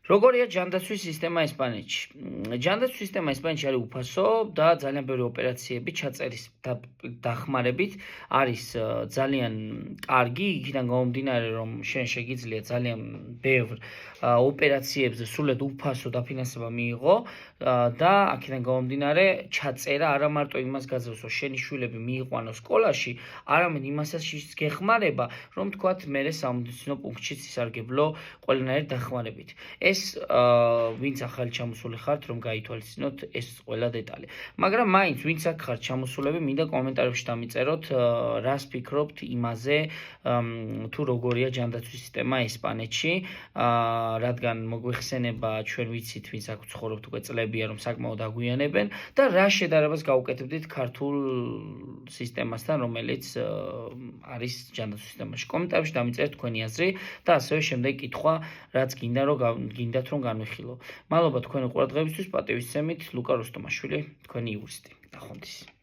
როგორია ჯანდაცვის სისტემა ესპანეთში? ჯანდაცვის სისტემა ესპანეთში არის უფასო და ძალიან ბევრი ოპერაციები ჩაწერის დახმარებით არის ძალიან კარგი, იქიდან გამომდინარე, რომ შენ შეგიძლია ძალიან ბევრ ოპერაციებზე სრულად უფასო დაფინანსება მიიღო და აქედან გამომდინარე ჩაწერა არა მარტო იმას გაძლევს, რომ შენი შვილები მიიყვანო სკოლაში, არამედ იმასაც გეხმარება, რომ თქვათ მერე სამედიცინო პუნქტშიც ისარგებლო ყველანაირ დახმარებით. ეს ვინც ახალი ჩამოსული ხართ, რომ გაითვალისწინოთ ეს ყველა დეტალი. მაგრამ მაინც ვინც აქ ხართ ჩამოსულები, მინდა კომენტარებში დამიწეროთ, რას ფიქრობთ იმაზე, თუ როგორია ჯანდაცვის სისტემა ესპანეთში, რადგან მოგვიხსენება ჩვენ ვიცით, ვინც აქ ცხოვრობთ უკვე წლებია, რომ საკმაოდ აგვიანებენ და რა შედარებას გავუკეთებდით ქართულ სისტემასთან, რომელიც არის ჯანდაცვის სისტემაში. კომენტარებში დამიწერეთ თქვენი აზრი და ასევე შემდეგი კითხვა, რაც გინდათ რომ განვიხილო. მადლობა თქვენი ყურადღებისთვის, პატივისცემით, ლუკა როსტომაშვილი, თქვენი იურისტი. ნახვამდის.